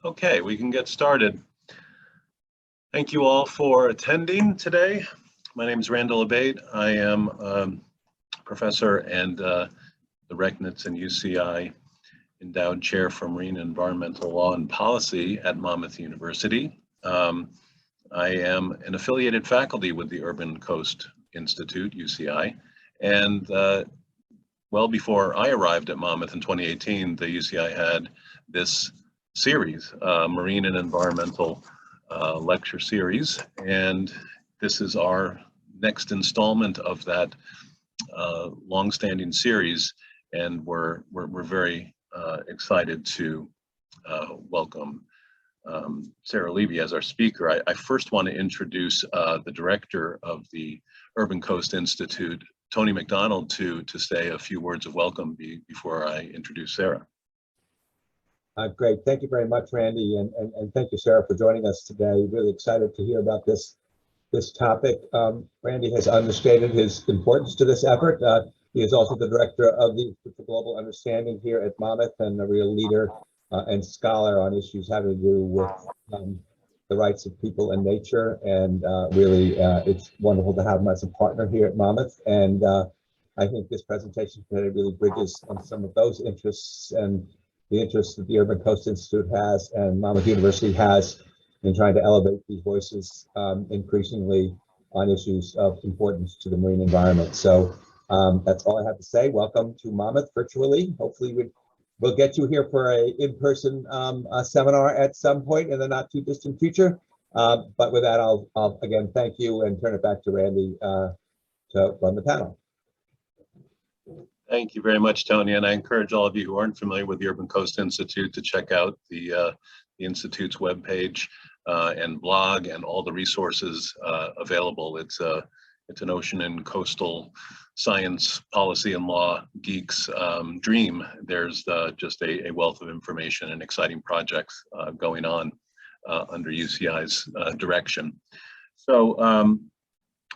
Okay, we can get started. Thank you all for attending today. My name is Randall Abate. I am a professor and the Rechnitz and UCI Endowed Chair for Marine and Environmental Law and Policy at Monmouth University. I am an affiliated faculty with the Urban Coast Institute, UCI, and well before I arrived at Monmouth in 2018, the UCI had this series, Marine and Environmental lecture series, and this is our next installment of that long-standing series, and we're very excited to welcome Sarah Levy as our speaker. I first want to introduce the director of the Urban Coast Institute, Tony McDonald, to say a few words of welcome before I introduce Sarah. Great. Thank you very much, Randy, and thank you, Sarah, for joining us today. Really excited to hear about this topic. Randy has understated his importance to this effort. He is also the director of the Institute for Global Understanding here at Monmouth and a real leader and scholar on issues having to do with the rights of people and nature. And really, it's wonderful to have him as a partner here at Monmouth. And I think this presentation today really bridges on some of those interests and the interests that the Urban Coast Institute has and Monmouth University has in trying to elevate these voices increasingly on issues of importance to the marine environment. So that's all I have to say. Welcome to Monmouth virtually. Hopefully we'll get you here for a in-person seminar at some point in the not too distant future. But with that, I'll again thank you and turn it back to Randy to run the panel. Thank you very much, Tony, and I encourage all of you who aren't familiar with the Urban Coast Institute to check out the Institute's webpage and blog and all the resources available. It's an ocean and coastal science, policy, and law geeks' dream. There's just a wealth of information and exciting projects going on under UCI's direction. So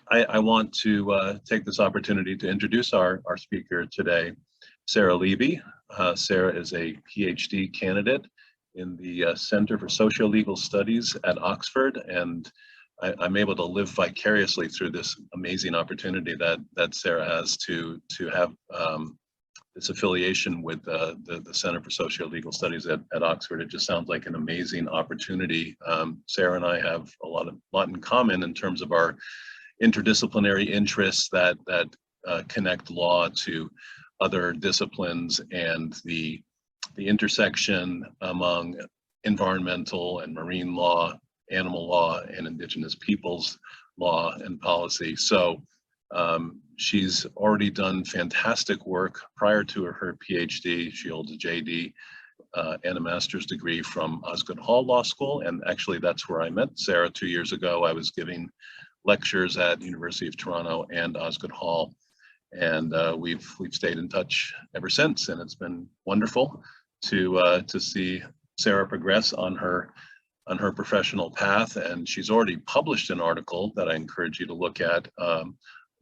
I want to take this opportunity to introduce our speaker today, Sarah Levy. Sarah is a Ph.D. candidate in the Center for Socio-Legal Studies at Oxford, and I'm able to live vicariously through this amazing opportunity that Sarah has to have this affiliation with the Center for Socio-Legal Studies at Oxford. It just sounds like an amazing opportunity. Sarah and I have a lot in common in terms of our interdisciplinary interests that connect law to other disciplines, and the intersection among environmental and marine law, animal law, and indigenous peoples law and policy. So she's already done fantastic work prior to her PhD. She holds a JD and a master's degree from Osgoode Hall Law School, and actually that's where I met Sarah 2 years ago. I was giving lectures at University of Toronto and Osgoode Hall, and we've stayed in touch ever since, and it's been wonderful to see Sarah progress on her professional path. And she's already published an article that I encourage you to look at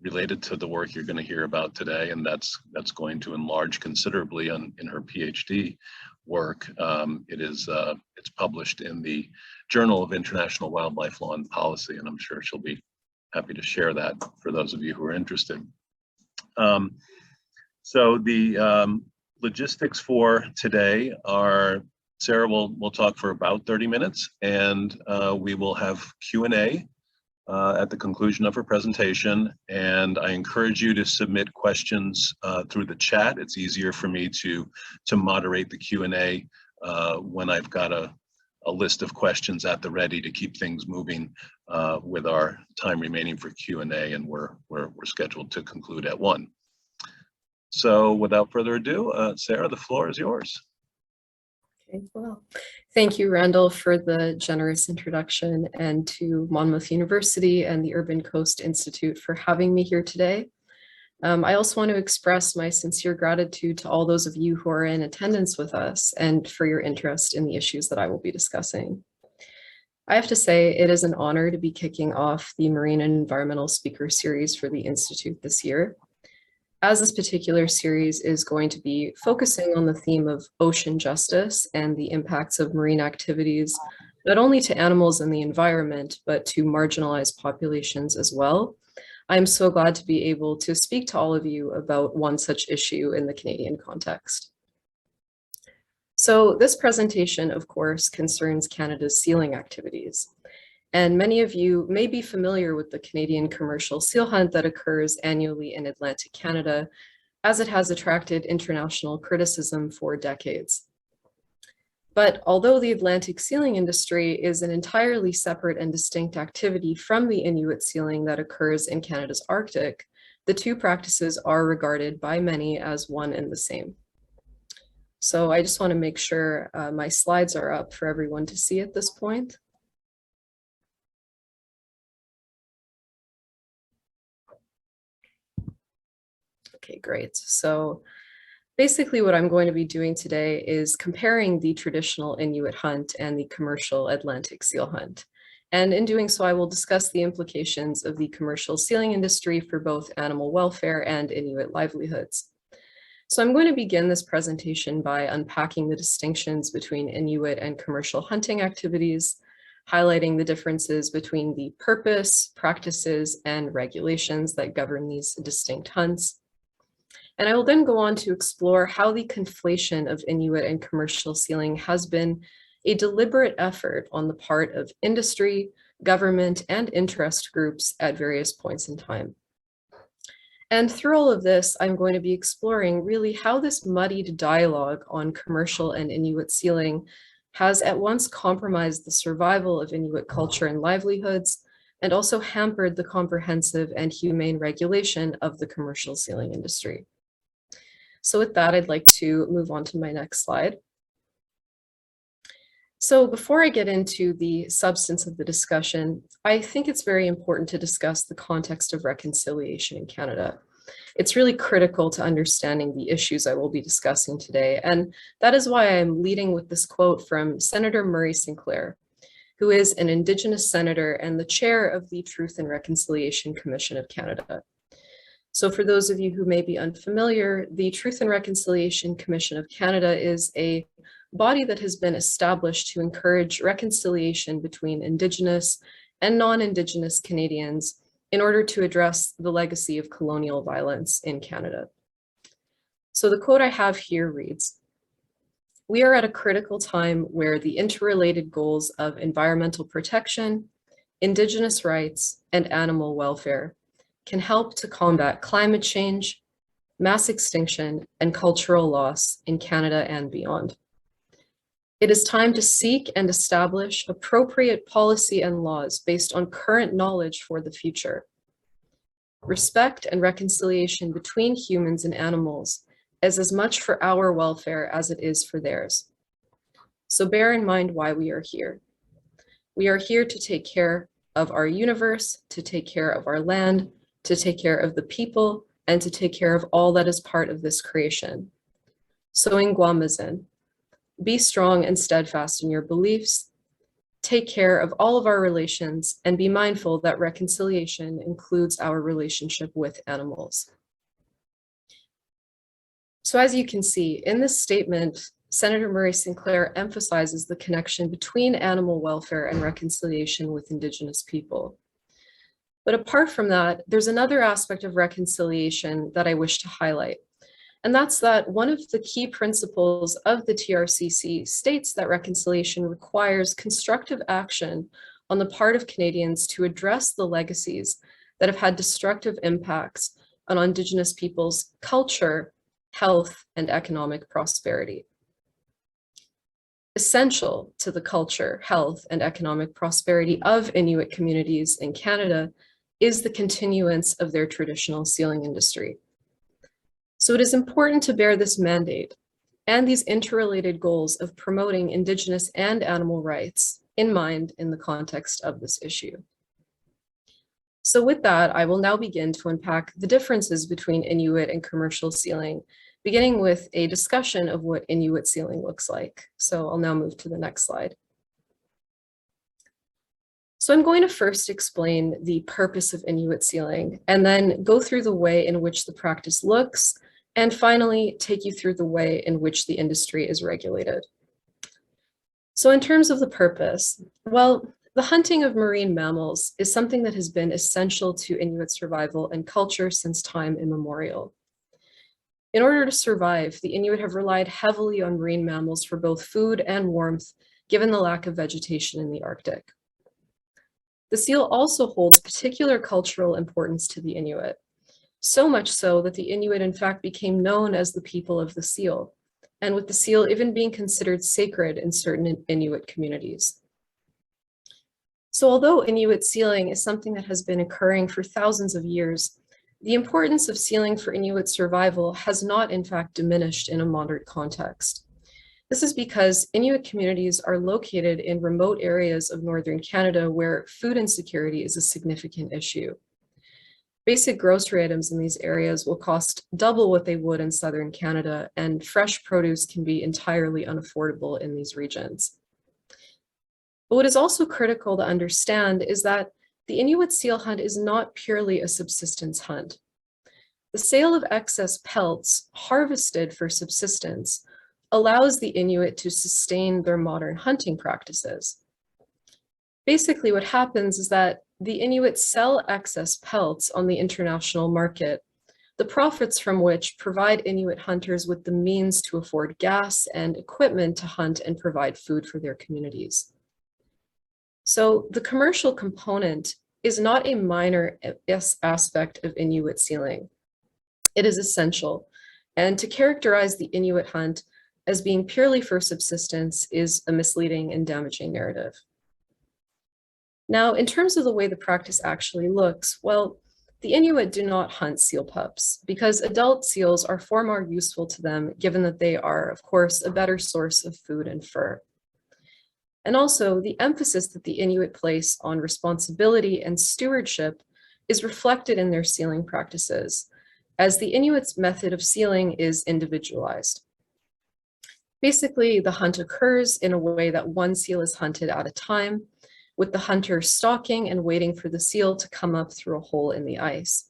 related to the work you're going to hear about today, and that's going to enlarge considerably in her PhD work. It's published in the Journal of International Wildlife Law and Policy, and I'm sure she'll be happy to share that for those of you who are interested. So the logistics for today are Sarah will talk for about 30 minutes, and we will have Q&A at the conclusion of her presentation. And I encourage you to submit questions through the chat. It's easier for me to moderate the Q&A when I've got a list of questions at the ready to keep things moving with our time remaining for Q&A, and we're scheduled to conclude at 1. So without further ado, Sarah, the floor is yours. Okay, well, thank you, Randall, for the generous introduction, and to Monmouth University and the Urban Coast Institute for having me here today. I also want to express my sincere gratitude to all those of you who are in attendance with us and for your interest in the issues that I will be discussing. I have to say it is an honor to be kicking off the Marine and Environmental Speaker Series for the Institute this year. as this particular series is going to be focusing on the theme of ocean justice and the impacts of marine activities, not only to animals and the environment, but to marginalized populations as well. I'm so glad to be able to speak to all of you about one such issue in the Canadian context. So this presentation, of course, concerns Canada's sealing activities. And many of you may be familiar with the Canadian commercial seal hunt that occurs annually in Atlantic Canada, as it has attracted international criticism for decades. But although the Atlantic sealing industry is an entirely separate and distinct activity from the Inuit sealing that occurs in Canada's Arctic, the two practices are regarded by many as one and the same. So I just want to make sure my slides are up for everyone to see at this point. Okay, great. So basically what I'm going to be doing today is comparing the traditional Inuit hunt and the commercial Atlantic seal hunt. And in doing so, I will discuss the implications of the commercial sealing industry for both animal welfare and Inuit livelihoods. So I'm going to begin this presentation by unpacking the distinctions between Inuit and commercial hunting activities, highlighting the differences between the purpose, practices, and regulations that govern these distinct hunts. And I will then go on to explore how the conflation of Inuit and commercial sealing has been a deliberate effort on the part of industry, government, and interest groups at various points in time. And through all of this, I'm going to be exploring really how this muddied dialogue on commercial and Inuit sealing has at once compromised the survival of Inuit culture and livelihoods, and also hampered the comprehensive and humane regulation of the commercial sealing industry. So with that, I'd like to move on to my next slide. So before I get into the substance of the discussion, I think it's very important to discuss the context of reconciliation in Canada. It's really critical to understanding the issues I will be discussing today, and that is why I'm leading with this quote from Senator Murray Sinclair, who is an Indigenous senator and the chair of the Truth and Reconciliation Commission of Canada. So for those of you who may be unfamiliar, the Truth and Reconciliation Commission of Canada is a body that has been established to encourage reconciliation between Indigenous and non-Indigenous Canadians in order to address the legacy of colonial violence in Canada. So the quote I have here reads, "We are at a critical time where the interrelated goals of environmental protection, Indigenous rights, and animal welfare can help to combat climate change, mass extinction, and cultural loss in Canada and beyond. It is time to seek and establish appropriate policy and laws based on current knowledge for the future. Respect and reconciliation between humans and animals is as much for our welfare as it is for theirs. So bear in mind why we are here. We are here to take care of our universe, to take care of our land, to take care of the people, and to take care of all that is part of this creation. So in Guamazin, be strong and steadfast in your beliefs, take care of all of our relations, and be mindful that reconciliation includes our relationship with animals." So as you can see, in this statement, Senator Murray Sinclair emphasizes the connection between animal welfare and reconciliation with Indigenous people. But apart from that, there's another aspect of reconciliation that I wish to highlight. And that's that one of the key principles of the TRCC states that reconciliation requires constructive action on the part of Canadians to address the legacies that have had destructive impacts on Indigenous peoples' culture, health, and economic prosperity. Essential to the culture, health, and economic prosperity of Inuit communities in Canada is the continuance of their traditional sealing industry. So it is important to bear this mandate and these interrelated goals of promoting Indigenous and animal rights in mind in the context of this issue. So with that, I will now begin to unpack the differences between Inuit and commercial sealing, beginning with a discussion of what Inuit sealing looks like. So I'll now move to the next slide. So I'm going to first explain the purpose of Inuit sealing, and then go through the way in which the practice looks, and finally take you through the way in which the industry is regulated. So in terms of the purpose, well, the hunting of marine mammals is something that has been essential to Inuit survival and culture since time immemorial. In order to survive, the Inuit have relied heavily on marine mammals for both food and warmth, given the lack of vegetation in the Arctic. The seal also holds particular cultural importance to the Inuit, so much so that the Inuit in fact became known as the people of the seal, and with the seal even being considered sacred in certain Inuit communities. So although Inuit sealing is something that has been occurring for thousands of years, the importance of sealing for Inuit survival has not in fact diminished in a modern context. This is because Inuit communities are located in remote areas of northern Canada where food insecurity is a significant issue. Basic grocery items in these areas will cost double what they would in southern Canada, and fresh produce can be entirely unaffordable in these regions. But what is also critical to understand is that the Inuit seal hunt is not purely a subsistence hunt. The sale of excess pelts harvested for subsistence allows the Inuit to sustain their modern hunting practices. Basically, what happens is that the Inuit sell excess pelts on the international market, the profits from which provide Inuit hunters with the means to afford gas and equipment to hunt and provide food for their communities. So the commercial component is not a minor aspect of Inuit sealing. It is essential, and to characterize the Inuit hunt as being purely for subsistence is a misleading and damaging narrative. Now, in terms of the way the practice actually looks, well, the Inuit do not hunt seal pups because adult seals are far more useful to them, given that they are, of course, a better source of food and fur. And also, the emphasis that the Inuit place on responsibility and stewardship is reflected in their sealing practices, as the Inuit's method of sealing is individualized. Basically, the hunt occurs in a way that one seal is hunted at a time, with the hunter stalking and waiting for the seal to come up through a hole in the ice.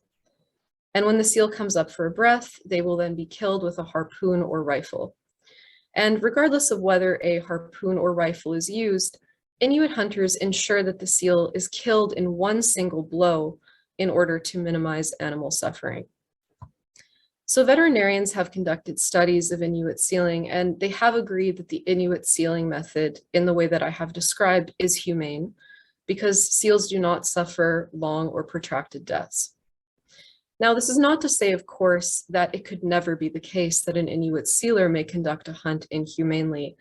And when the seal comes up for a breath, they will then be killed with a harpoon or rifle. And regardless of whether a harpoon or rifle is used, Inuit hunters ensure that the seal is killed in one single blow in order to minimize animal suffering. So veterinarians have conducted studies of Inuit sealing, and they have agreed that the Inuit sealing method, in the way that I have described, is humane because seals do not suffer long or protracted deaths. Now, this is not to say, of course, that it could never be the case that an Inuit sealer may conduct a hunt inhumanely,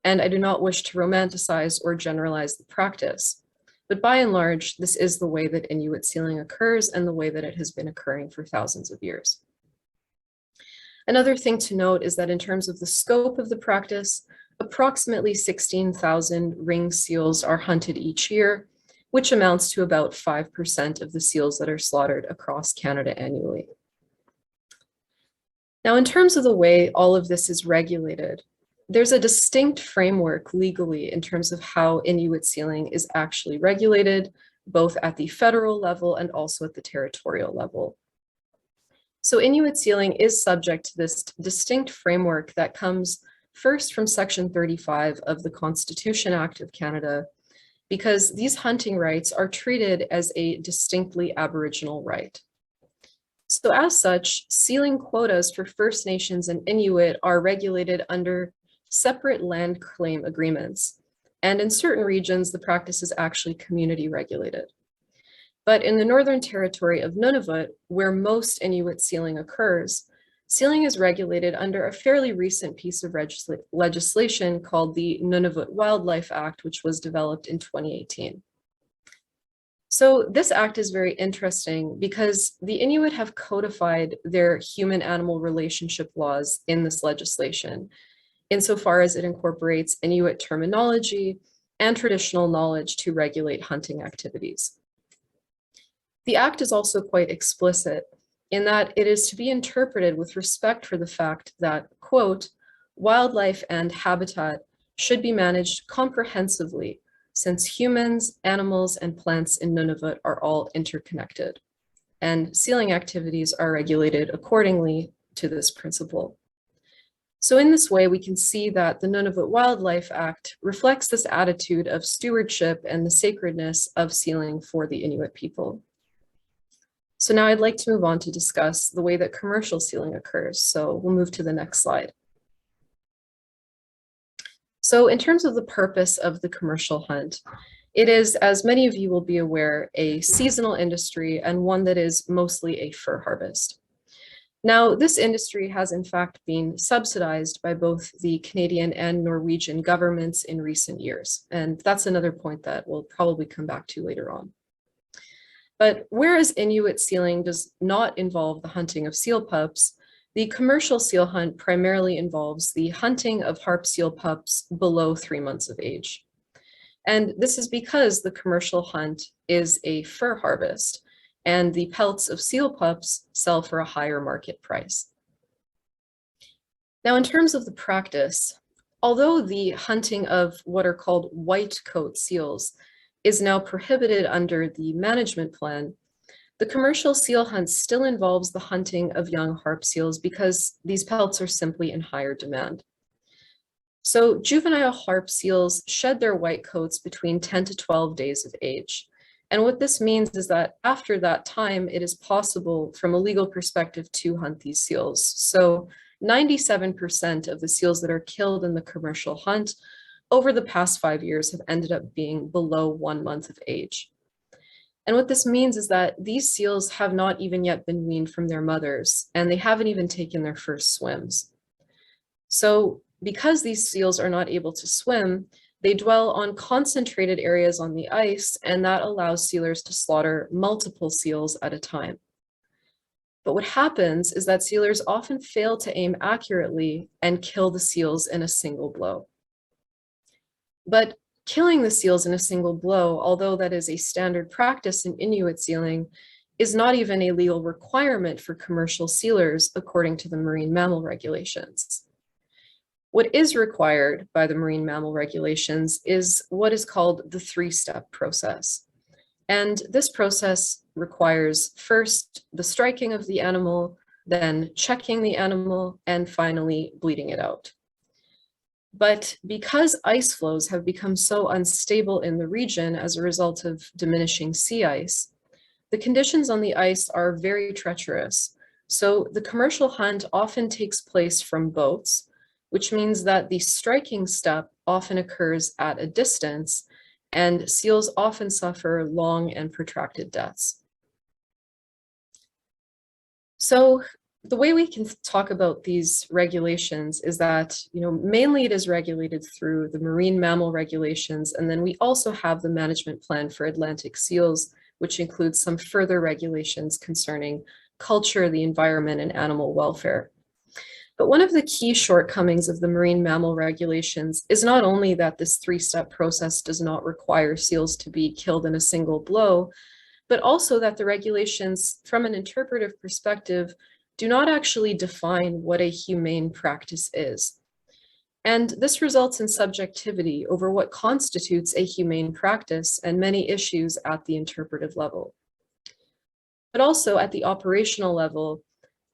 and I do not wish to romanticize or generalize the practice. But by and large, this is the way that Inuit sealing occurs and the way that it has been occurring for thousands of years. Another thing to note is that in terms of the scope of the practice, approximately 16,000 ring seals are hunted each year, which amounts to about 5% of the seals that are slaughtered across Canada annually. Now, in terms of the way all of this is regulated, there's a distinct framework legally in terms of how Inuit sealing is actually regulated, both at the federal level and also at the territorial level. So Inuit sealing is subject to this distinct framework that comes first from Section 35 of the Constitution Act of Canada, because these hunting rights are treated as a distinctly Aboriginal right. So as such, sealing quotas for First Nations and Inuit are regulated under separate land claim agreements. And in certain regions, the practice is actually community regulated. But in the Northern Territory of Nunavut, where most Inuit sealing occurs, sealing is regulated under a fairly recent piece of legislation called the Nunavut Wildlife Act, which was developed in 2018. So this act is very interesting because the Inuit have codified their human-animal relationship laws in this legislation, insofar as it incorporates Inuit terminology and traditional knowledge to regulate hunting activities. The act is also quite explicit in that it is to be interpreted with respect for the fact that, quote, wildlife and habitat should be managed comprehensively since humans, animals, and plants in Nunavut are all interconnected, and sealing activities are regulated accordingly to this principle. So in this way, we can see that the Nunavut Wildlife Act reflects this attitude of stewardship and the sacredness of sealing for the Inuit people. So now I'd like to move on to discuss the way that commercial sealing occurs. So we'll move to the next slide. So in terms of the purpose of the commercial hunt, it is, as many of you will be aware, a seasonal industry and one that is mostly a fur harvest. Now, this industry has in fact been subsidized by both the Canadian and Norwegian governments in recent years. And that's another point that we'll probably come back to later on. But whereas Inuit sealing does not involve the hunting of seal pups, the commercial seal hunt primarily involves the hunting of harp seal pups below 3 months of age. And this is because the commercial hunt is a fur harvest, and the pelts of seal pups sell for a higher market price. Now, in terms of the practice, although the hunting of what are called white coat seals is now prohibited under the management plan, the commercial seal hunt still involves the hunting of young harp seals because these pelts are simply in higher demand. So juvenile harp seals shed their white coats between 10 to 12 days of age. And what this means is that after that time, it is possible from a legal perspective to hunt these seals. So 97% of the seals that are killed in the commercial hunt over the past 5 years have ended up being below 1 month of age. And what this means is that these seals have not even yet been weaned from their mothers, and they haven't even taken their first swims. So because these seals are not able to swim, they dwell on concentrated areas on the ice, and that allows sealers to slaughter multiple seals at a time. But what happens is that sealers often fail to aim accurately and kill the seals in a single blow. But killing the seals in a single blow, although that is a standard practice in Inuit sealing, is not even a legal requirement for commercial sealers according to the marine mammal regulations. What is required by the marine mammal regulations is what is called the three-step process. And this process requires first the striking of the animal, then checking the animal, and finally bleeding it out. But because ice flows have become so unstable in the region as a result of diminishing sea ice, the conditions on the ice are very treacherous. So the commercial hunt often takes place from boats, which means that the striking step often occurs at a distance, and seals often suffer long and protracted deaths. So the way we can talk about these regulations is that, mainly it is regulated through the marine mammal regulations, and then we also have the management plan for Atlantic seals, which includes some further regulations concerning culture, the environment, and animal welfare. But one of the key shortcomings of the marine mammal regulations is not only that this three-step process does not require seals to be killed in a single blow, but also that the regulations, from an interpretive perspective, do not actually define what a humane practice is. And this results in subjectivity over what constitutes a humane practice and many issues at the interpretive level. But also at the operational level,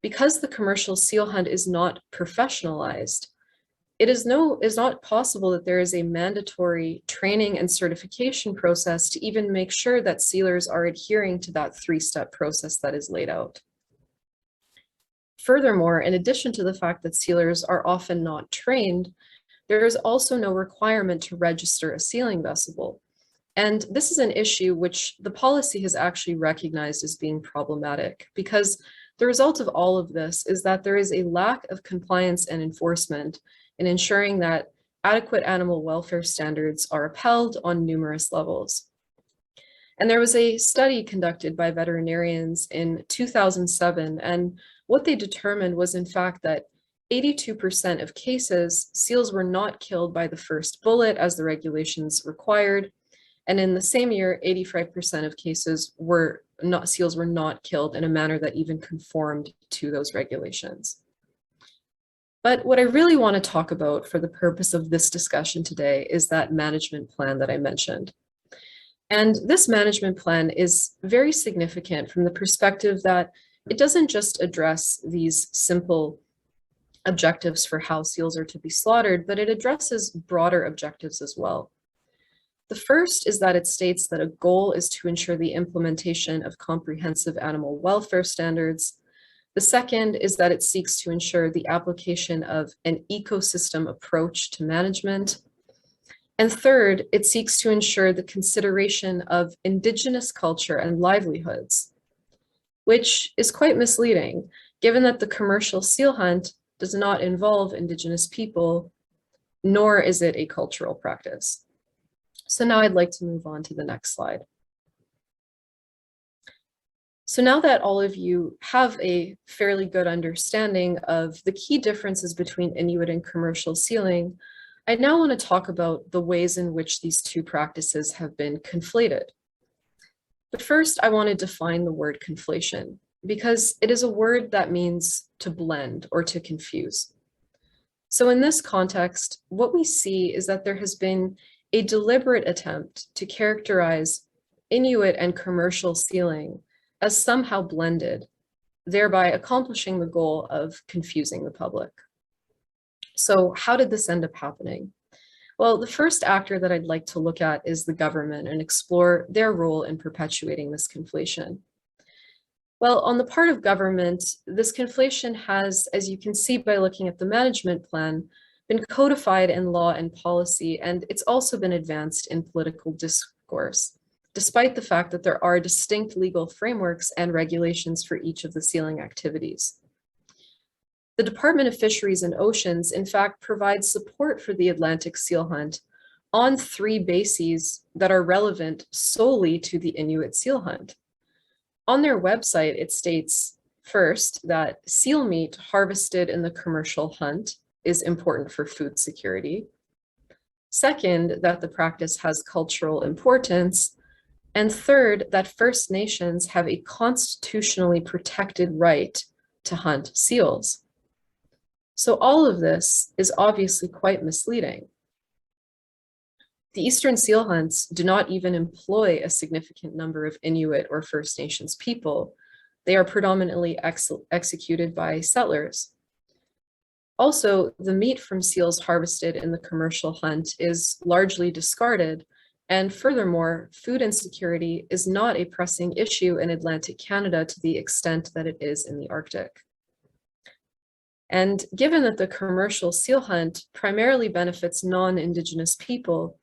because the commercial seal hunt is not professionalized, it is not possible that there is a mandatory training and certification process to even make sure that sealers are adhering to that three-step process that is laid out. Furthermore, in addition to the fact that sealers are often not trained, there is also no requirement to register a sealing vessel. And this is an issue which the policy has actually recognized as being problematic, because the result of all of this is that there is a lack of compliance and enforcement in ensuring that adequate animal welfare standards are upheld on numerous levels. And there was a study conducted by veterinarians in 2007, and what they determined was in fact that 82% of cases, seals were not killed by the first bullet as the regulations required. And in the same year, 85% of cases seals were not killed in a manner that even conformed to those regulations. But what I really want to talk about for the purpose of this discussion today is that management plan that I mentioned. And this management plan is very significant from the perspective that it doesn't just address these simple objectives for how seals are to be slaughtered, but it addresses broader objectives as well. The first is that it states that a goal is to ensure the implementation of comprehensive animal welfare standards. The second is that it seeks to ensure the application of an ecosystem approach to management. And third, it seeks to ensure the consideration of Indigenous culture and livelihoods, which is quite misleading, given that the commercial seal hunt does not involve Indigenous people, nor is it a cultural practice. So now I'd like to move on to the next slide. So now that all of you have a fairly good understanding of the key differences between Inuit and commercial sealing, I now want to talk about the ways in which these two practices have been conflated. But first, I want to define the word conflation, because it is a word that means to blend or to confuse. So in this context, what we see is that there has been a deliberate attempt to characterize Inuit and commercial sealing as somehow blended, thereby accomplishing the goal of confusing the public. So how did this end up happening? Well, the first actor that I'd like to look at is the government and explore their role in perpetuating this conflation. Well, on the part of government, this conflation has, as you can see by looking at the management plan, been codified in law and policy, and it's also been advanced in political discourse, despite the fact that there are distinct legal frameworks and regulations for each of the sealing activities. The Department of Fisheries and Oceans, in fact, provides support for the Atlantic seal hunt on 3 bases that are relevant solely to the Inuit seal hunt. On their website, it states, first, that seal meat harvested in the commercial hunt is important for food security. Second, that the practice has cultural importance. And third, that First Nations have a constitutionally protected right to hunt seals. So all of this is obviously quite misleading. The Eastern seal hunts do not even employ a significant number of Inuit or First Nations people. They are predominantly executed by settlers. Also, the meat from seals harvested in the commercial hunt is largely discarded. And furthermore, food insecurity is not a pressing issue in Atlantic Canada to the extent that it is in the Arctic. And given that the commercial seal hunt primarily benefits non-Indigenous people,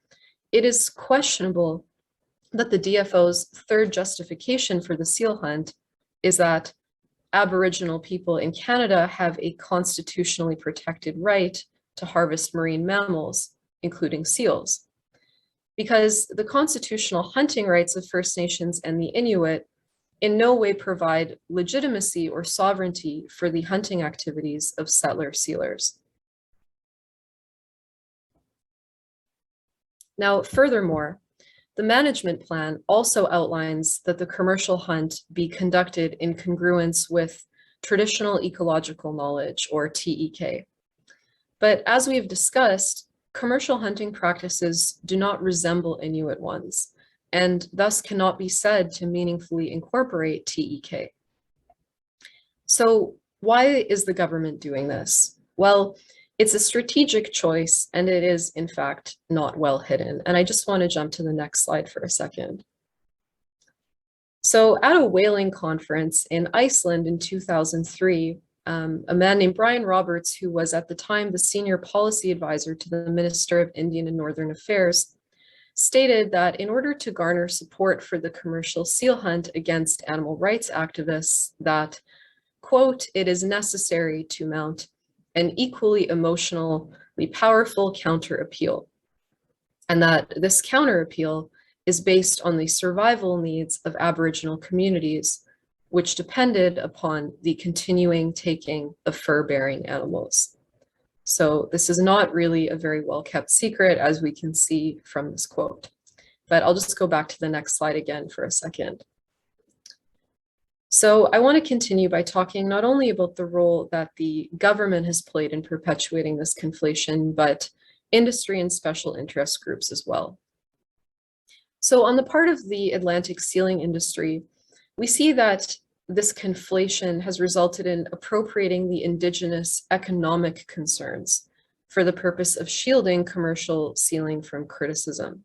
it is questionable that the DFO's third justification for the seal hunt is that Aboriginal people in Canada have a constitutionally protected right to harvest marine mammals, including seals. Because the constitutional hunting rights of First Nations and the Inuit in no way provide legitimacy or sovereignty for the hunting activities of settler sealers. Now, furthermore, the management plan also outlines that the commercial hunt be conducted in congruence with traditional ecological knowledge, or TEK. But as we've discussed, commercial hunting practices do not resemble Inuit ones, and thus cannot be said to meaningfully incorporate TEK. So why is the government doing this? Well, it's a strategic choice, and it is, in fact, not well hidden. And I just want to jump to the next slide for a second. So at a whaling conference in Iceland in 2003, a man named Brian Roberts, who was at the time the senior policy advisor to the Minister of Indian and Northern Affairs, stated that in order to garner support for the commercial seal hunt against animal rights activists, that, quote, it is necessary to mount an equally emotionally powerful counter appeal, and that this counter appeal is based on the survival needs of Aboriginal communities, which depended upon the continuing taking of fur-bearing animals. So this is not really a very well-kept secret, as we can see from this quote. But I'll just go back to the next slide again for a second. So I want to continue by talking not only about the role that the government has played in perpetuating this conflation, but industry and special interest groups as well. So on the part of the Atlantic sealing industry, we see that this conflation has resulted in appropriating the indigenous economic concerns for the purpose of shielding commercial sealing from criticism.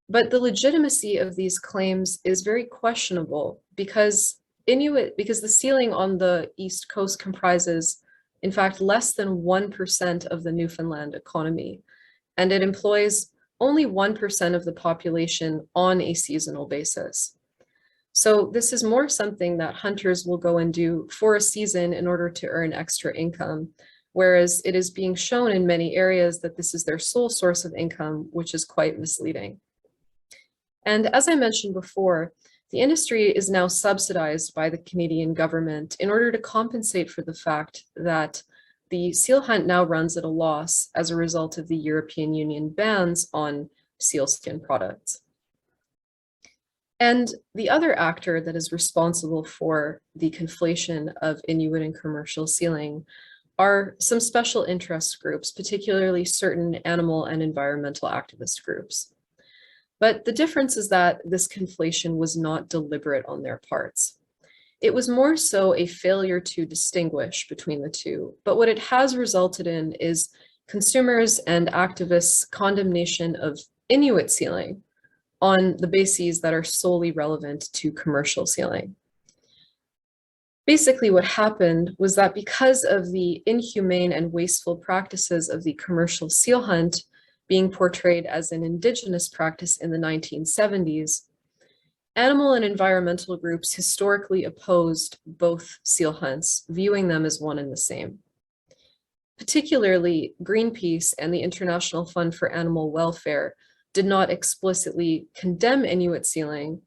But the legitimacy of these claims is very questionable because the sealing on the East Coast comprises, in fact, less than 1% of the Newfoundland economy, and it employs only 1% of the population on a seasonal basis. So this is more something that hunters will go and do for a season in order to earn extra income, whereas it is being shown in many areas that this is their sole source of income, which is quite misleading. And as I mentioned before, the industry is now subsidized by the Canadian government in order to compensate for the fact that the seal hunt now runs at a loss as a result of the European Union bans on sealskin products. And the other actor that is responsible for the conflation of Inuit and commercial sealing are some special interest groups, particularly certain animal and environmental activist groups. But the difference is that this conflation was not deliberate on their parts. It was more so a failure to distinguish between the two. But what it has resulted in is consumers and activists' condemnation of Inuit sealing on the bases that are solely relevant to commercial sealing. Basically, what happened was that because of the inhumane and wasteful practices of the commercial seal hunt being portrayed as an indigenous practice in the 1970s, animal and environmental groups historically opposed both seal hunts, viewing them as one and the same. Particularly, Greenpeace and the International Fund for Animal Welfare did not explicitly condemn Inuit sealing,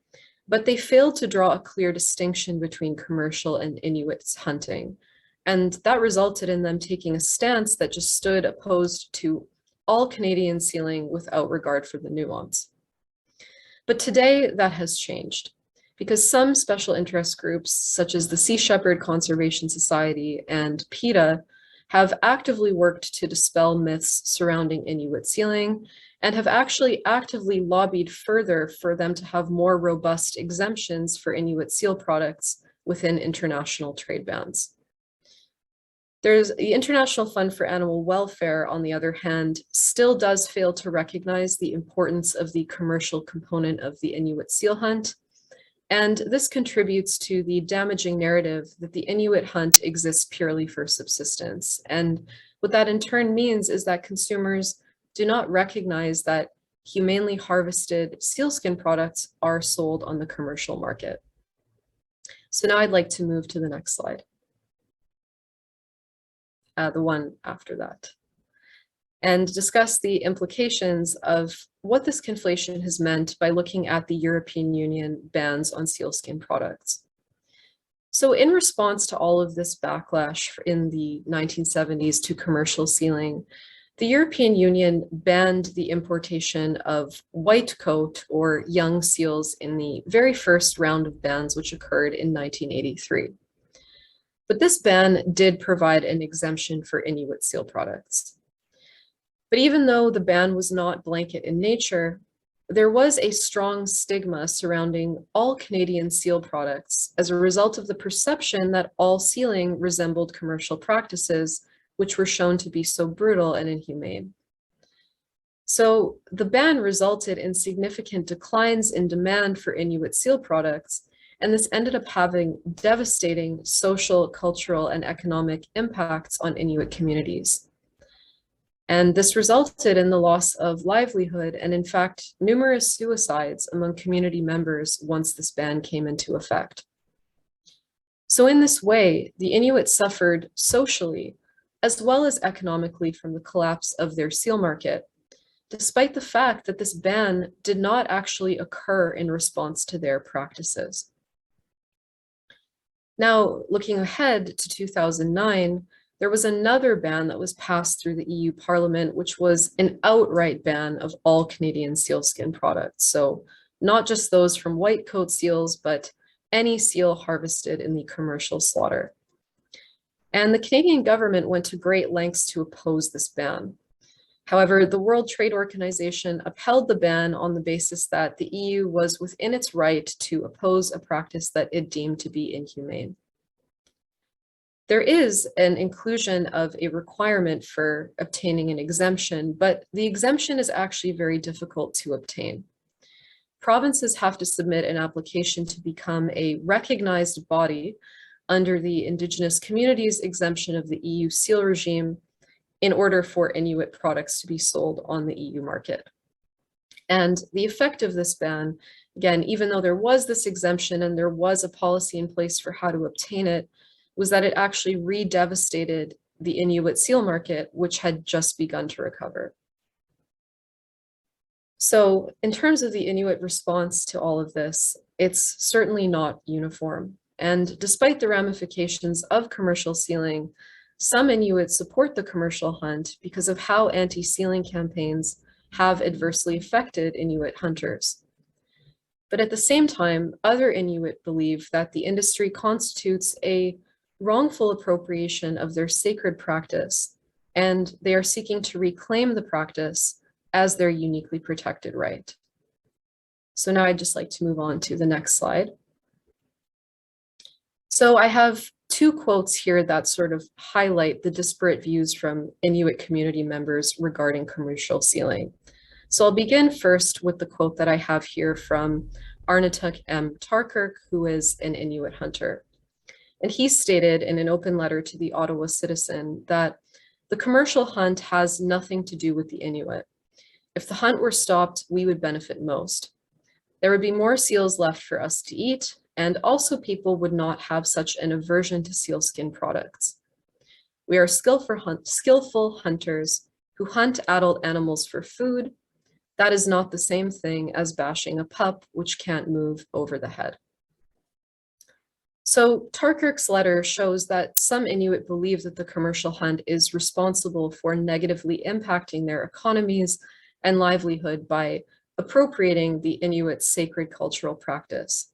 but they failed to draw a clear distinction between commercial and Inuit hunting. And that resulted in them taking a stance that just stood opposed to all Canadian sealing without regard for the nuance. But today that has changed because some special interest groups, such as the Sea Shepherd Conservation Society and PETA, have actively worked to dispel myths surrounding Inuit sealing and have actually actively lobbied further for them to have more robust exemptions for Inuit seal products within international trade bans. There's the International Fund for Animal Welfare, on the other hand, still does fail to recognize the importance of the commercial component of the Inuit seal hunt. And this contributes to the damaging narrative that the Inuit hunt exists purely for subsistence. And what that in turn means is that consumers do not recognize that humanely harvested sealskin products are sold on the commercial market. So now I'd like to move to the next slide. The one after that, and discuss the implications of what this conflation has meant by looking at the European Union bans on sealskin products. So in response to all of this backlash in the 1970s to commercial sealing, the European Union banned the importation of white coat or young seals in the very first round of bans, which occurred in 1983. But this ban did provide an exemption for Inuit seal products. But even though the ban was not blanket in nature, there was a strong stigma surrounding all Canadian seal products as a result of the perception that all sealing resembled commercial practices, which were shown to be so brutal and inhumane. So the ban resulted in significant declines in demand for Inuit seal products, and this ended up having devastating social, cultural, and economic impacts on Inuit communities. And this resulted in the loss of livelihood and, in fact, numerous suicides among community members once this ban came into effect. So in this way, the Inuit suffered socially as well as economically from the collapse of their seal market, despite the fact that this ban did not actually occur in response to their practices. Now, looking ahead to 2009, there was another ban that was passed through the EU Parliament, which was an outright ban of all Canadian sealskin products. So not just those from white coat seals, but any seal harvested in the commercial slaughter. And the Canadian government went to great lengths to oppose this ban. However, the World Trade Organization upheld the ban on the basis that the EU was within its right to oppose a practice that it deemed to be inhumane. There is an inclusion of a requirement for obtaining an exemption, but the exemption is actually very difficult to obtain. Provinces have to submit an application to become a recognized body under the Indigenous Communities exemption of the EU seal regime in order for Inuit products to be sold on the EU market. And the effect of this ban, again, even though there was this exemption and there was a policy in place for how to obtain it, was that it actually re-devastated the Inuit seal market, which had just begun to recover. So in terms of the Inuit response to all of this, it's certainly not uniform. And despite the ramifications of commercial sealing, some Inuit support the commercial hunt because of how anti-sealing campaigns have adversely affected Inuit hunters. But at the same time, other Inuit believe that the industry constitutes a wrongful appropriation of their sacred practice, and they are seeking to reclaim the practice as their uniquely protected right. So now I'd just like to move on to the next slide. So I have two quotes here that sort of highlight the disparate views from Inuit community members regarding commercial sealing. So I'll begin first with the quote that I have here from Arnatuk M. Tarkirk, who is an Inuit hunter. And he stated in an open letter to the Ottawa Citizen that the commercial hunt has nothing to do with the Inuit. If the hunt were stopped, we would benefit most. There would be more seals left for us to eat, and also people would not have such an aversion to sealskin products. We are skillful hunters who hunt adult animals for food. That is not the same thing as bashing a pup which can't move over the head. So Tarkirk's letter shows that some Inuit believe that the commercial hunt is responsible for negatively impacting their economies and livelihood by appropriating the Inuit sacred cultural practice.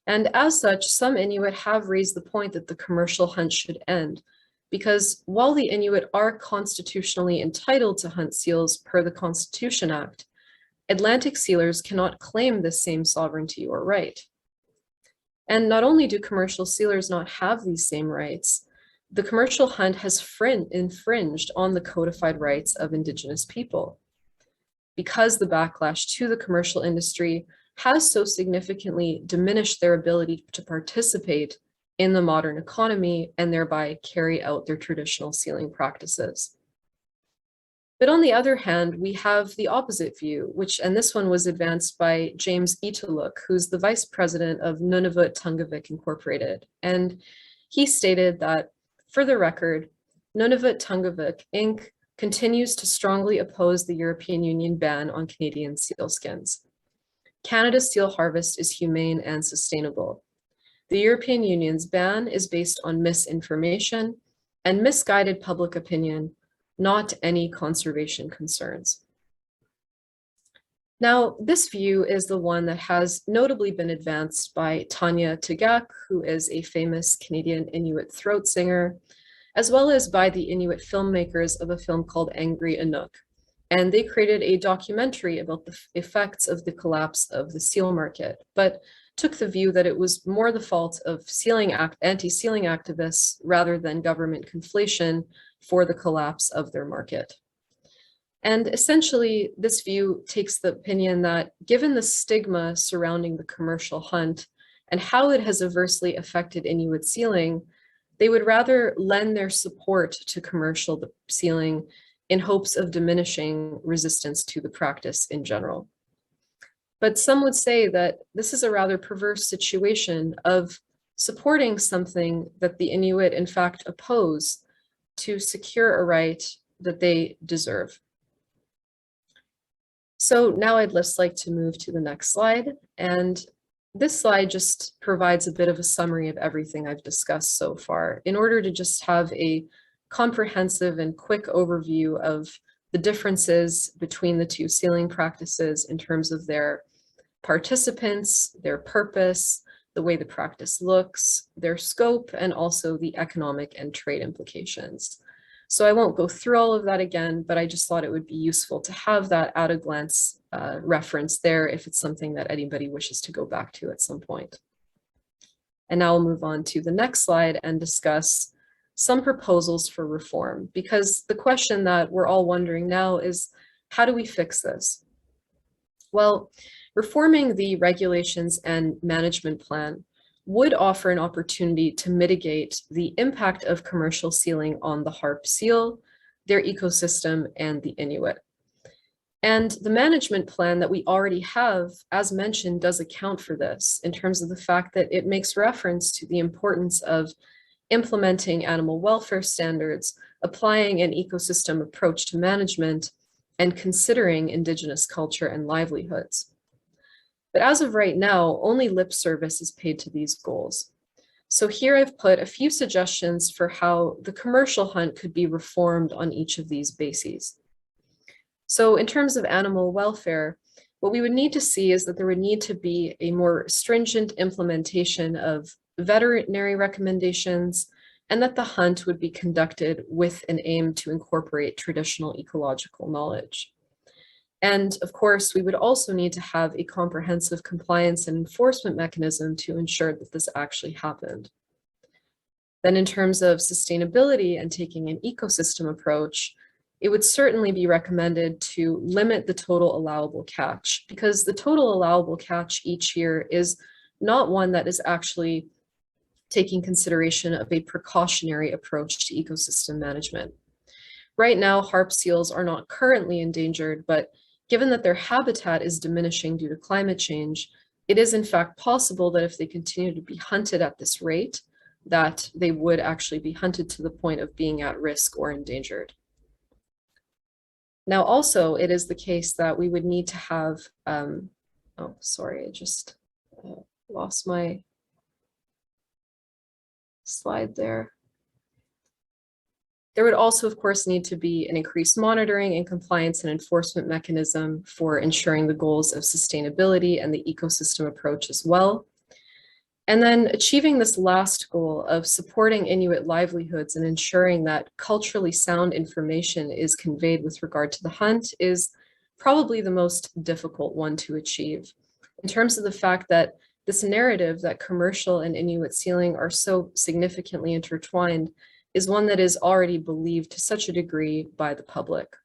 And as such, some Inuit have raised the point that the commercial hunt should end, because while the Inuit are constitutionally entitled to hunt seals per the Constitution Act, Atlantic sealers cannot claim this same sovereignty or right. And not only do commercial sealers not have these same rights, the commercial hunt has infringed on the codified rights of Indigenous people. Because the backlash to the commercial industry has so significantly diminished their ability to participate in the modern economy and thereby carry out their traditional sealing practices. But on the other hand, we have the opposite view, and this one was advanced by James Italuk, who's the vice president of Nunavut Tungavik Incorporated. And he stated that, for the record, Nunavut Tungavik Inc. continues to strongly oppose the European Union ban on Canadian sealskins. Canada's seal harvest is humane and sustainable. The European Union's ban is based on misinformation and misguided public opinion, not any conservation concerns. Now, this view is the one that has notably been advanced by Tanya Tagaq, who is a famous Canadian Inuit throat singer, as well as by the Inuit filmmakers of a film called Angry Inuk. And they created a documentary about the effects of the collapse of the seal market, but took the view that it was more the fault of anti-sealing activists rather than government conflation for the collapse of their market. And essentially, this view takes the opinion that given the stigma surrounding the commercial hunt and how it has adversely affected Inuit sealing, they would rather lend their support to commercial sealing in hopes of diminishing resistance to the practice in general. But some would say that this is a rather perverse situation of supporting something that the Inuit in fact oppose to secure a right that they deserve. So now I'd just like to move to the next slide. And this slide just provides a bit of a summary of everything I've discussed so far in order to just have a comprehensive and quick overview of the differences between the two sealing practices in terms of their participants, their purpose, the way the practice looks, their scope, and also the economic and trade implications. So I won't go through all of that again, but I just thought it would be useful to have that at a glance reference there if it's something that anybody wishes to go back to at some point. And now we'll move on to the next slide and discuss some proposals for reform, because the question that we're all wondering now is, how do we fix this? Well, reforming the regulations and management plan would offer an opportunity to mitigate the impact of commercial sealing on the harp seal, their ecosystem, and the Inuit. And the management plan that we already have, as mentioned, does account for this in terms of the fact that it makes reference to the importance of implementing animal welfare standards, applying an ecosystem approach to management, and considering Indigenous culture and livelihoods. But as of right now, only lip service is paid to these goals. So here I've put a few suggestions for how the commercial hunt could be reformed on each of these bases. So in terms of animal welfare, what we would need to see is that there would need to be a more stringent implementation of veterinary recommendations, and that the hunt would be conducted with an aim to incorporate traditional ecological knowledge. And of course, we would also need to have a comprehensive compliance and enforcement mechanism to ensure that this actually happened. Then in terms of sustainability and taking an ecosystem approach, it would certainly be recommended to limit the total allowable catch, because the total allowable catch each year is not one that is actually taking consideration of a precautionary approach to ecosystem management. Right now, harp seals are not currently endangered, but given that their habitat is diminishing due to climate change, it is in fact possible that if they continue to be hunted at this rate, that they would actually be hunted to the point of being at risk or endangered. Now, also, it is the case that we would need to have, oh, sorry, I just lost my slide there. There would also, of course, need to be an increased monitoring and compliance and enforcement mechanism for ensuring the goals of sustainability and the ecosystem approach as well. And then achieving this last goal of supporting Inuit livelihoods and ensuring that culturally sound information is conveyed with regard to the hunt is probably the most difficult one to achieve, in terms of the fact that this narrative that commercial and Inuit sealing are so significantly intertwined is one that is already believed to such a degree by the public.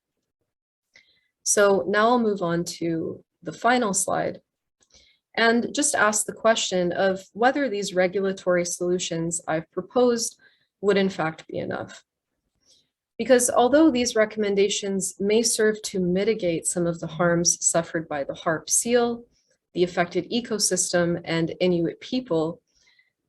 So now I'll move on to the final slide and just ask the question of whether these regulatory solutions I've proposed would in fact be enough. Because although these recommendations may serve to mitigate some of the harms suffered by the harp seal, the affected ecosystem, and Inuit people,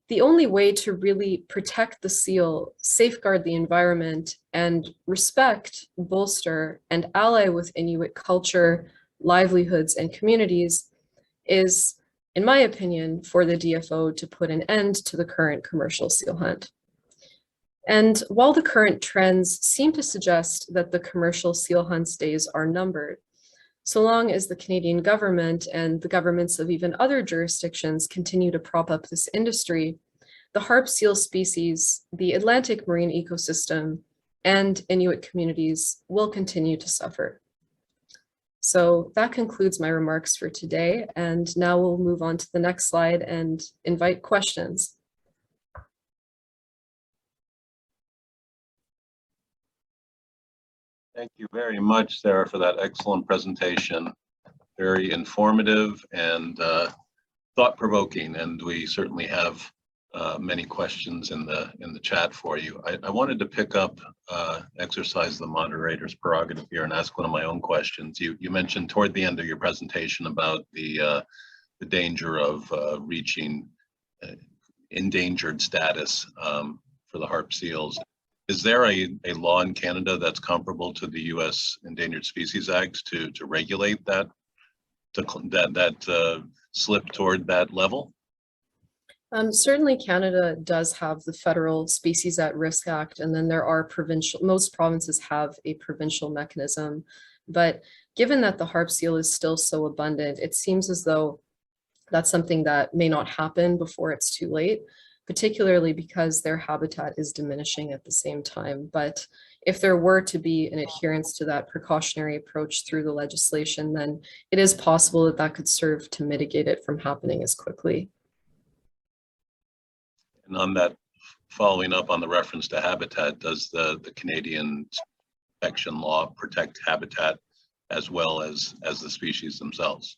the only way to really protect the seal, safeguard the environment, and respect, bolster, and ally with Inuit culture, livelihoods, and communities is, in my opinion, for the DFO to put an end to the current commercial seal hunt. And while the current trends seem to suggest that the commercial seal hunt's days are numbered, so long as the Canadian government and the governments of even other jurisdictions continue to prop up this industry, the harp seal species, the Atlantic marine ecosystem, and Inuit communities will continue to suffer. So that concludes my remarks for today, and now we'll move on to the next slide and invite questions. Thank you very much, Sarah, for that excellent presentation. Very informative and thought-provoking, and we certainly have many questions in the chat for you. I wanted to pick up, exercise the moderator's prerogative here and ask one of my own questions. You mentioned toward the end of your presentation about the danger of reaching endangered status for the harp seals. Is there a law in Canada that's comparable to the U.S. Endangered Species Act to regulate that, slip toward that level? Certainly Canada does have the Federal Species at Risk Act, and then there are provincial, most provinces have a provincial mechanism. But given that the harp seal is still so abundant, it seems as though That's something that may not happen before it's too late, particularly because their habitat is diminishing at the same time. But if there were to be an adherence to that precautionary approach through the legislation, then it is possible that that could serve to mitigate it from happening as quickly. And on that, following up on the reference to habitat, does the Canadian protection law protect habitat as well as the species themselves?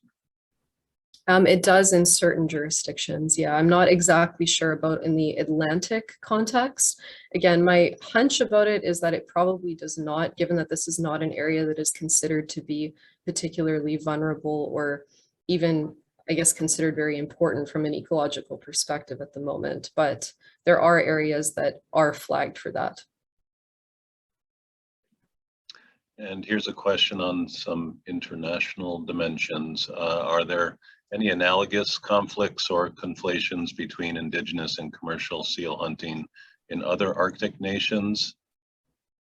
It does in certain jurisdictions. Yeah, I'm not exactly sure about in the Atlantic context. Again, my hunch about it is that it probably does not, given that this is not an area that is considered to be particularly vulnerable or even, I guess, considered very important from an ecological perspective at the moment. But there are areas that are flagged for that. And here's a question on some international dimensions. Are there any analogous conflicts or conflations between indigenous and commercial seal hunting in other Arctic nations?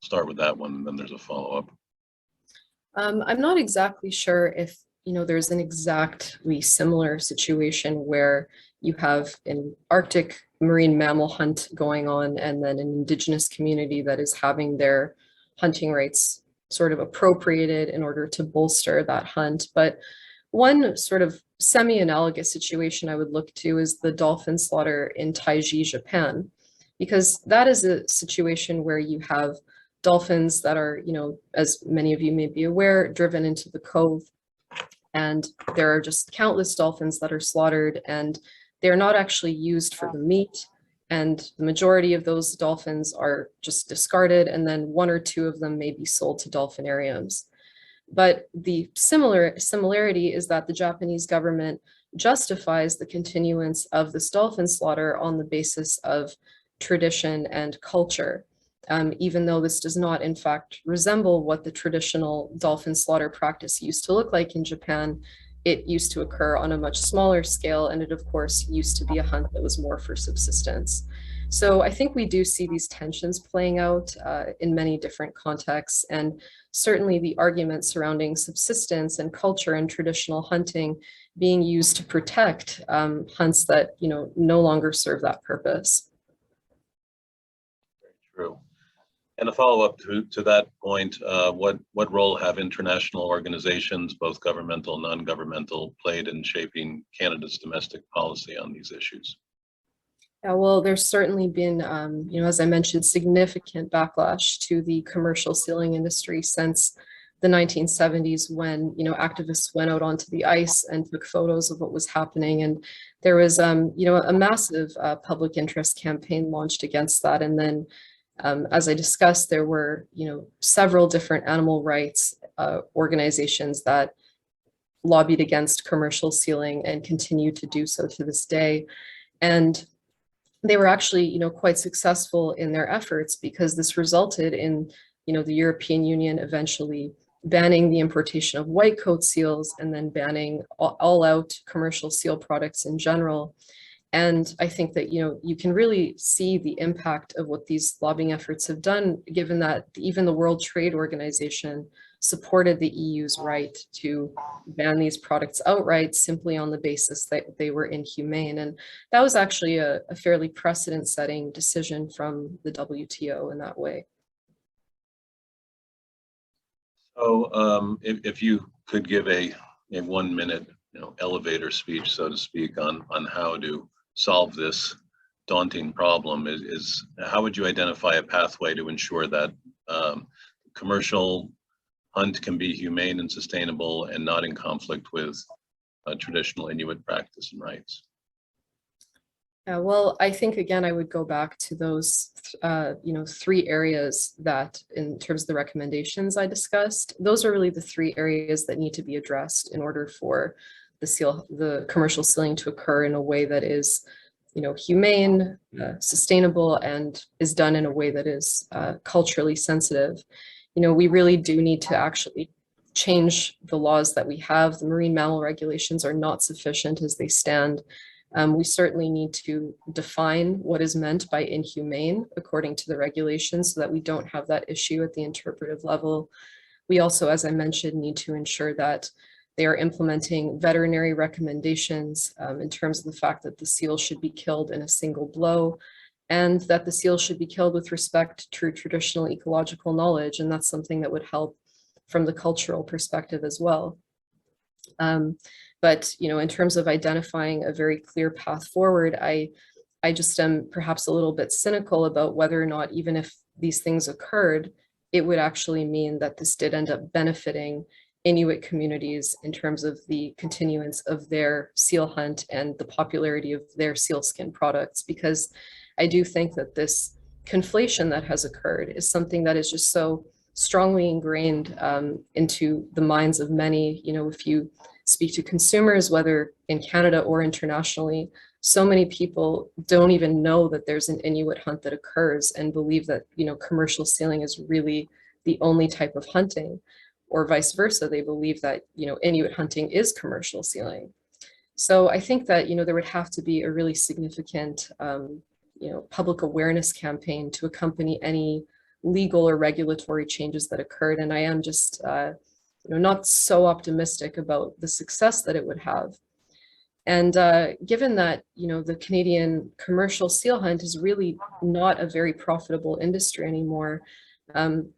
Start with that one, and then there's a follow-up. I'm not exactly sure if, there's an exactly similar situation where you have an Arctic marine mammal hunt going on and then an indigenous community that is having their hunting rights sort of appropriated in order to bolster that hunt. But one sort of semi-analogous situation I would look to is the dolphin slaughter in Taiji, Japan, because that is a situation where you have dolphins that are, as many of you may be aware, driven into the cove, and there are just countless dolphins that are slaughtered, and they're not actually used for the meat. And the majority of those dolphins are just discarded, and then one or two of them may be sold to dolphinariums. But the similarity is that the Japanese government justifies the continuance of this dolphin slaughter on the basis of tradition and culture, even though this does not, in fact, resemble what the traditional dolphin slaughter practice used to look like in Japan. It used to occur on a much smaller scale, and it, of course, used to be a hunt that was more for subsistence. So I think we do see these tensions playing out in many different contexts, and certainly the argument surrounding subsistence and culture and traditional hunting being used to protect hunts that no longer serve that purpose. Very true. And a follow-up to that point, what role have international organizations, both governmental and non-governmental, played in shaping Canada's domestic policy on these issues? Yeah, well, there's certainly been, as I mentioned, significant backlash to the commercial sealing industry since the 1970s when, activists went out onto the ice and took photos of what was happening. And there was, a massive public interest campaign launched against that. And then, as I discussed, there were, several different animal rights organizations that lobbied against commercial sealing and continue to do so to this day. And they were actually, quite successful in their efforts because this resulted in, the European Union eventually banning the importation of white-coat seals and then banning all-out commercial seal products in general. And I think that, you can really see the impact of what these lobbying efforts have done, given that even the World Trade Organization supported the EU's right to ban these products outright simply on the basis that they were inhumane. And that was actually a fairly precedent-setting decision from the WTO in that way. So if you could give a 1 minute elevator speech, so to speak, on how to solve this daunting problem, is how would you identify a pathway to ensure that commercial hunt can be humane and sustainable and not in conflict with traditional Inuit practice and rights? Yeah, well, I think, again, I would go back to those, 3 areas that, in terms of the recommendations I discussed, those are really the 3 areas that need to be addressed in order for the commercial sealing to occur in a way that is, humane, sustainable, and is done in a way that is culturally sensitive. We really do need to actually change the laws that we have. The marine mammal regulations are not sufficient as they stand. We certainly need to define what is meant by inhumane according to the regulations so that we don't have that issue at the interpretive level. We also, as I mentioned, need to ensure that They are implementing veterinary recommendations in terms of the fact that the seal should be killed in a single blow, and that the seal should be killed with respect to traditional ecological knowledge. And that's something that would help from the cultural perspective as well. But, in terms of identifying a very clear path forward, I just am perhaps a little bit cynical about whether or not, even if these things occurred, it would actually mean that this did end up benefiting Inuit communities in terms of the continuance of their seal hunt and the popularity of their sealskin products. Because I do think that this conflation that has occurred is something that is just so strongly ingrained into the minds of many. If you speak to consumers, whether in Canada or internationally, so many people don't even know that there's an Inuit hunt that occurs and believe that, commercial sealing is really the only type of hunting, or vice versa. They believe that, Inuit hunting is commercial sealing. So I think that, there would have to be a really significant, public awareness campaign to accompany any legal or regulatory changes that occurred. And I am just, not so optimistic about the success that it would have. And given that, the Canadian commercial seal hunt is really not a very profitable industry anymore.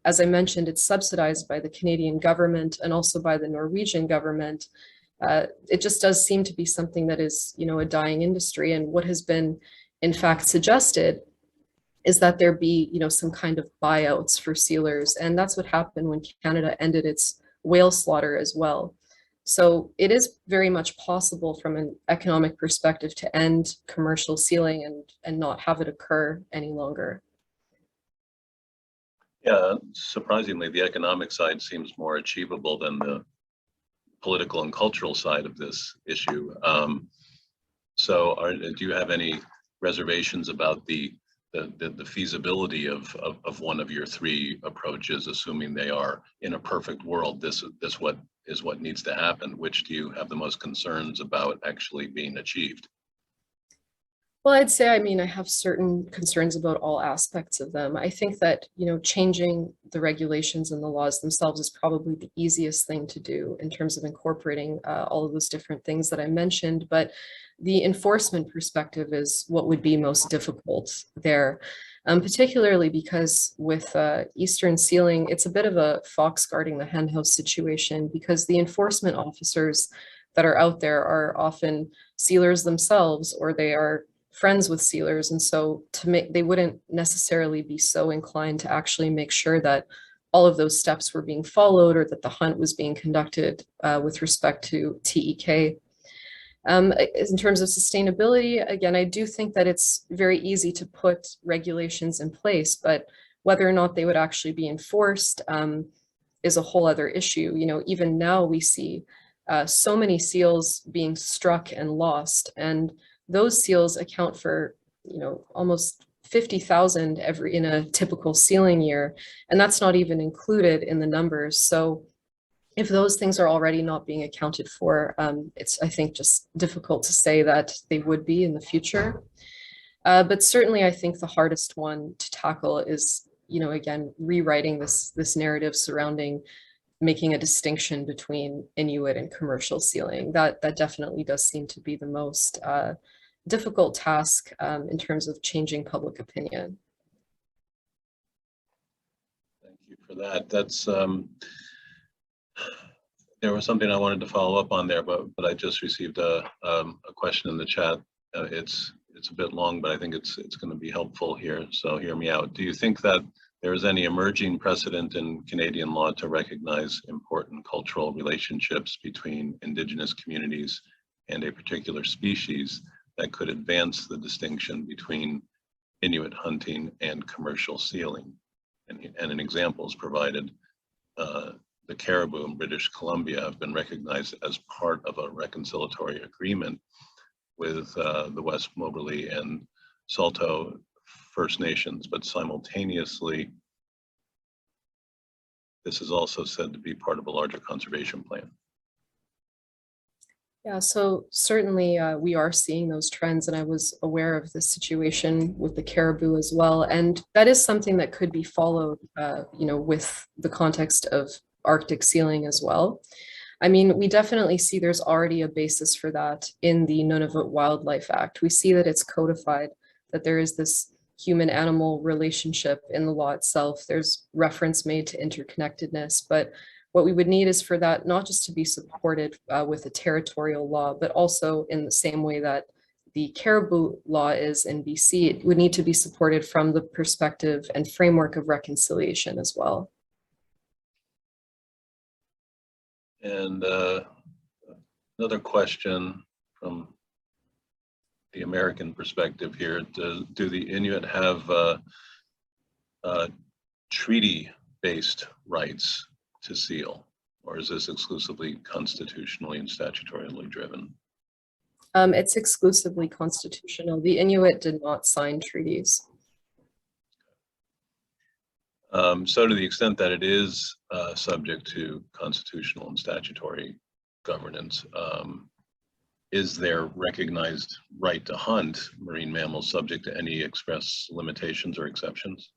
As I mentioned, it's subsidized by the Canadian government and also by the Norwegian government. It just does seem to be something that is, a dying industry. And what has been, in fact, suggested is that there be, some kind of buyouts for sealers. And that's what happened when Canada ended its whale slaughter as well. So it is very much possible from an economic perspective to end commercial sealing and not have it occur any longer. Yeah, surprisingly, the economic side seems more achievable than the political and cultural side of this issue. So do you have any reservations about the feasibility of one of your three approaches, assuming they are in a perfect world, this is what needs to happen? Which do you have the most concerns about actually being achieved? Well, I'd say, I have certain concerns about all aspects of them. I think that, changing the regulations and the laws themselves is probably the easiest thing to do in terms of incorporating all of those different things that I mentioned. But the enforcement perspective is what would be most difficult there, particularly because with Eastern sealing, it's a bit of a fox guarding the henhouse situation, because the enforcement officers that are out there are often sealers themselves, or they are friends with sealers. And so they wouldn't necessarily be so inclined to actually make sure that all of those steps were being followed, or that the hunt was being conducted with respect to TEK. In terms of sustainability, again, I do think that it's very easy to put regulations in place, but whether or not they would actually be enforced is a whole other issue. Even now we see so many seals being struck and lost, and those seals account for, almost 50,000 in a typical sealing year, and that's not even included in the numbers. So if those things are already not being accounted for, it's, I think, just difficult to say that they would be in the future. But certainly, I think the hardest one to tackle is, again, rewriting this narrative surrounding making a distinction between Inuit and commercial sealing. That definitely does seem to be the most difficult task in terms of changing public opinion. Thank you for that. That's there was something I wanted to follow up on there, but I just received a question in the chat. It's a bit long, but I think it's going to be helpful here. So hear me out. Do you think that there is any emerging precedent in Canadian law to recognize important cultural relationships between Indigenous communities and a particular species that could advance the distinction between Inuit hunting and commercial sealing? And an example is provided. The caribou in British Columbia have been recognized as part of a reconciliatory agreement with the West Moberly and Saulteaux First Nations, but simultaneously, this is also said to be part of a larger conservation plan. Yeah, so certainly we are seeing those trends, and I was aware of the situation with the caribou as well. And that is something that could be followed, with the context of Arctic sealing as well. I mean, we definitely see there's already a basis for that in the Nunavut Wildlife Act. We see that it's codified, that there is this human-animal relationship in the law itself. There's reference made to interconnectedness, but what we would need is for that not just to be supported with a territorial law, but also in the same way that the caribou law is in BC, it would need to be supported from the perspective and framework of reconciliation as well. And another question from the American perspective here. Do the Inuit have treaty-based rights to seal, or is this exclusively constitutionally and statutorily driven? It's exclusively constitutional. The Inuit did not sign treaties. So to the extent that it is subject to constitutional and statutory governance, is there recognized right to hunt marine mammals subject to any express limitations or exceptions?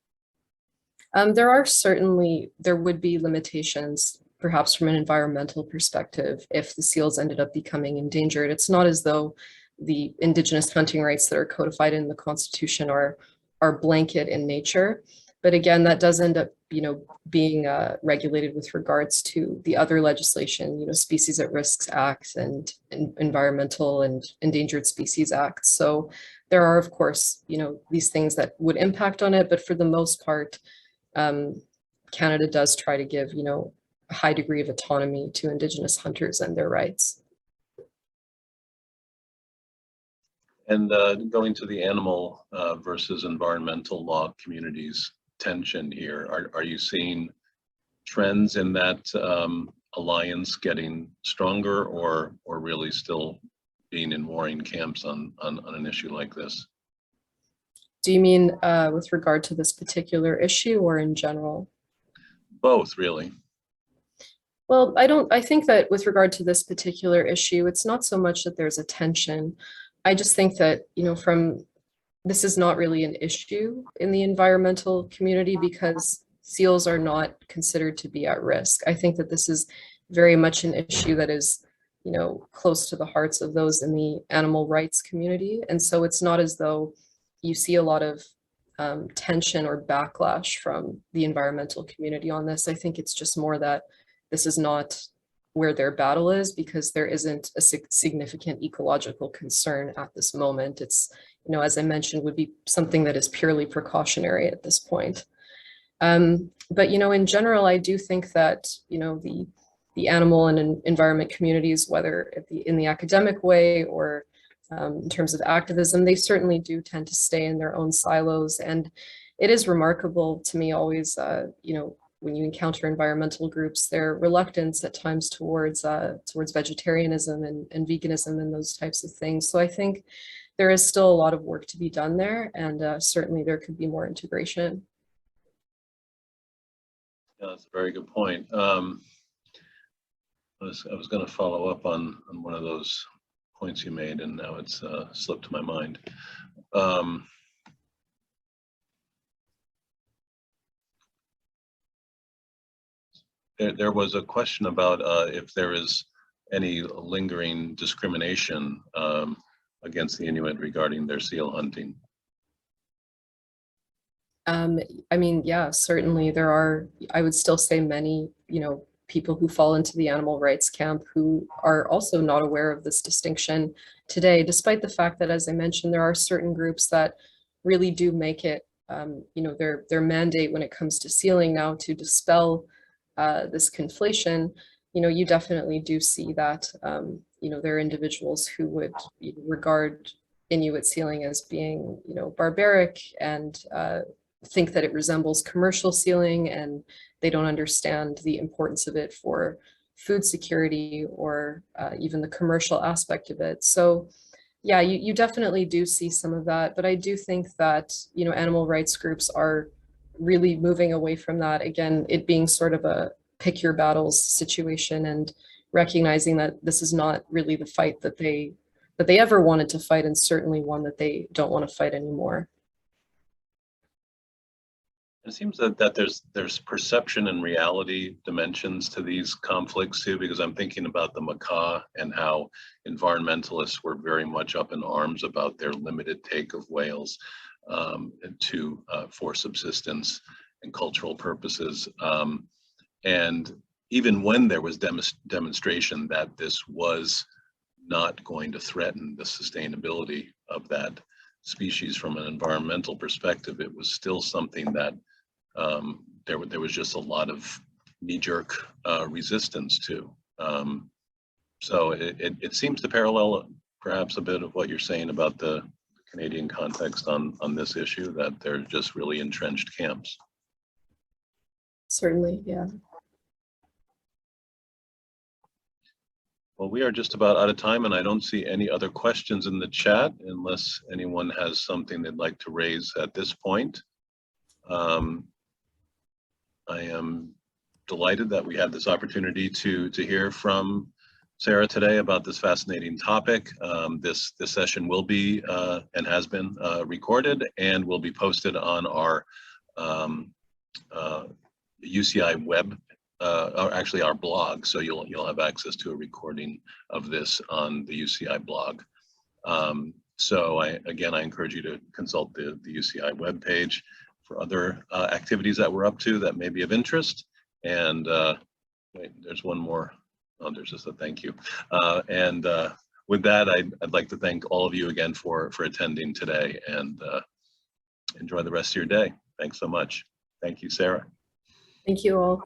There would be limitations, perhaps from an environmental perspective, if the seals ended up becoming endangered. It's not as though the indigenous hunting rights that are codified in the Constitution are blanket in nature. But again, that does end up, being regulated with regards to the other legislation, Species at Risks Act and Environmental and Endangered Species Act. So there are, of course, these things that would impact on it, but for the most part, Canada does try to give, a high degree of autonomy to Indigenous hunters and their rights. And going to the animal versus environmental law communities tension here, are you seeing trends in that alliance getting stronger, or really still being in warring camps on an issue like this? Do you mean with regard to this particular issue or in general? Both, really. Well, I think that with regard to this particular issue, it's not so much that there's a tension. I just think that, this is not really an issue in the environmental community because seals are not considered to be at risk. I think that this is very much an issue that is, close to the hearts of those in the animal rights community. And so it's not as though you see a lot of tension or backlash from the environmental community on this. I think it's just more that this is not where their battle is because there isn't a significant ecological concern at this moment. It's, as I mentioned, would be something that is purely precautionary at this point. But, in general, I do think that, the animal and environment communities, whether in the academic way or in terms of activism, they certainly do tend to stay in their own silos. And it is remarkable to me always, when you encounter environmental groups, their reluctance at times towards vegetarianism and veganism and those types of things. So I think there is still a lot of work to be done there, and certainly there could be more integration. Yeah, that's a very good point. I was going to follow up on one of those points you made, and now it's slipped my mind. There was a question about if there is any lingering discrimination against the Inuit regarding their seal hunting. I mean, yeah, certainly there are, I would still say many, people who fall into the animal rights camp who are also not aware of this distinction today, despite the fact that, as I mentioned, there are certain groups that really do make it, their mandate when it comes to sealing now to dispel this conflation. You definitely do see that, there are individuals who would regard Inuit sealing as being, barbaric and think that it resembles commercial sealing, and they don't understand the importance of it for food security or even the commercial aspect of it. So yeah, you definitely do see some of that, but I do think that, animal rights groups are really moving away from that. Again, it being sort of a pick your battles situation and recognizing that this is not really the fight that they ever wanted to fight, and certainly one that they don't want to fight anymore. It seems that there's perception and reality dimensions to these conflicts too, because I'm thinking about the macaw and how environmentalists were very much up in arms about their limited take of whales for subsistence and cultural purposes. And even when there was demonstration that this was not going to threaten the sustainability of that species from an environmental perspective, it was still something that there was just a lot of knee-jerk resistance to. So it seems to parallel perhaps a bit of what you're saying about the Canadian context on this issue, that they're just really entrenched camps. Certainly, yeah. Well, we are just about out of time, and I don't see any other questions in the chat unless anyone has something they'd like to raise at this point. I am delighted that we had this opportunity to hear from Sarah today about this fascinating topic. This session will be and has been recorded and will be posted on our UCI web, or actually our blog. So you'll have access to a recording of this on the UCI blog. So I encourage you to consult the UCI webpage for other activities that we're up to that may be of interest. And wait, there's one more. Oh, there's just a thank you. With that, I'd like to thank all of you again for attending today, and enjoy the rest of your day. Thanks so much. Thank you, Sarah. Thank you all.